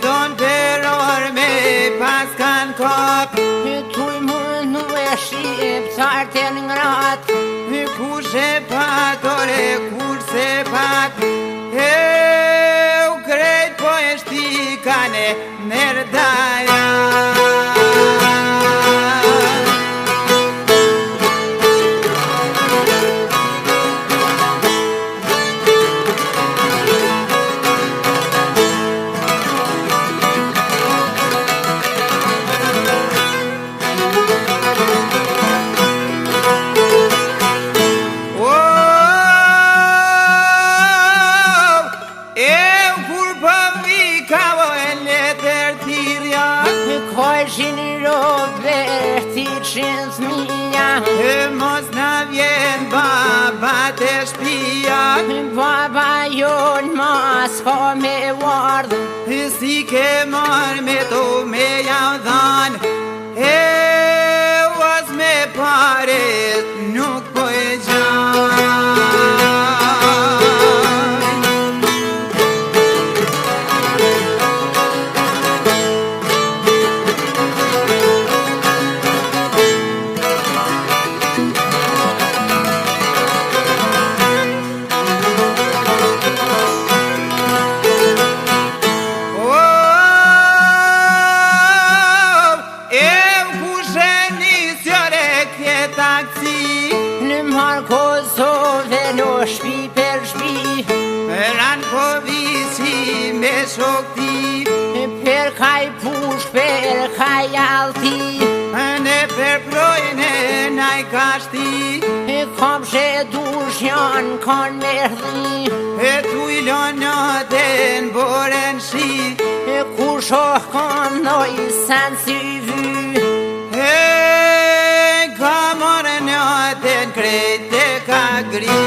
Don peror me pas kan kap Tuj mund nu e shqiptar të ngrat Kur se pat, ore, kur se pat U krejt po e shtikane nerdaja Kojshin Roberti qënës mija Mos na vjen baba të shpia Baba jon mas ka me wardh Si ke marr me to me jau dhan Was me pare nuk po e gjan Në marë Kosove në shpi për shpi Ran po visi me shokti Per kaj push, per kaj alti Ne per projnë naj kashti Kam që dush janë kanë merdhi Tu i lonatën boren shi Kur shoh kam noj sen si vy Ka morë natën krejtë ka gri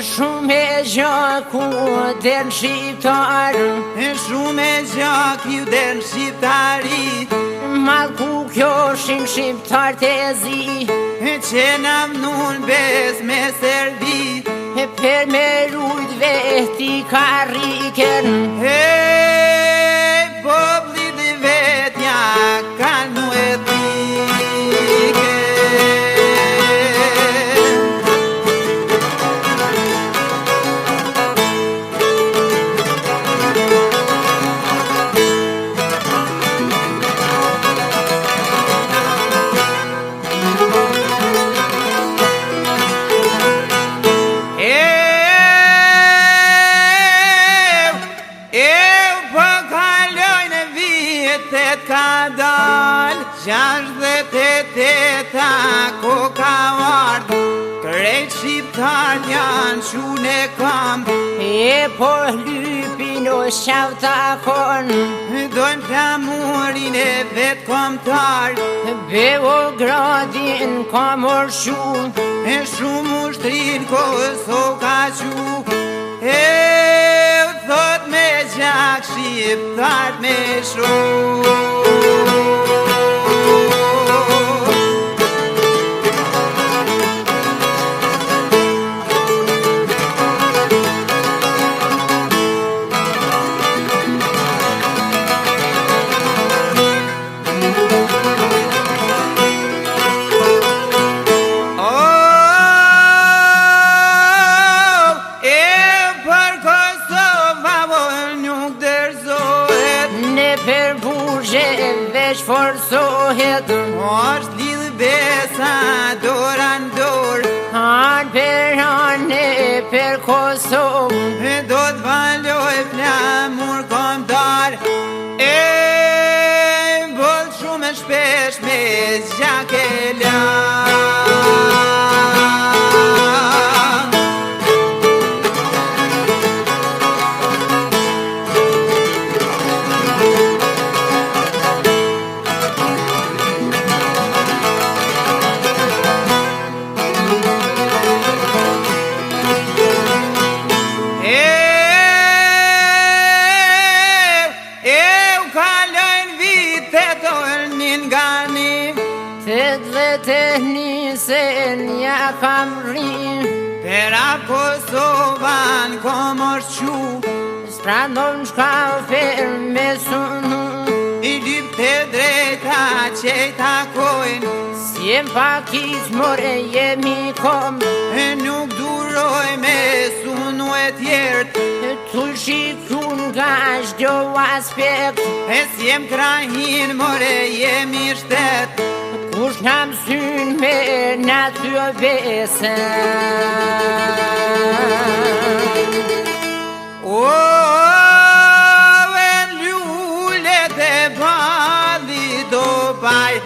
Shumë e gjaku den shqiptar Shumë e gjak ju den shqiptari Mal ku kjo shim shqiptar të zi Që nam nun bes me servi Per me rujt veti kariken Popli dhe vetja kanë mu e tike Ka dal 68 ko ka ardh Krejt shqiptar janë shune kam Po lypin o shavta kon Dojnë flamurin e vet komtar Beogradin ka mor shumë Shumë ushtrin Kosovë ka qu Thot me gjak shqiptar me shumë Veç forsohet Është lidh besa dora në dorë Han per hane per Kosovë Do t'valoj flamur komtar Boll shumë shpesh me zgjak e la kalojnë vite dolnin nga një Vete nisen ja kam rrin Pera Kosovan komor qu Sprandon shkafer me sunu I lyp të drejta që i takojnë Si jem pakis more jemi kom E nuk duroj me sunu e tjert Tu shikun nga shdo aspekt E si jem krahin more jemi shtet Kush nga mësyn me natyr besën O, e lullet e bali do baj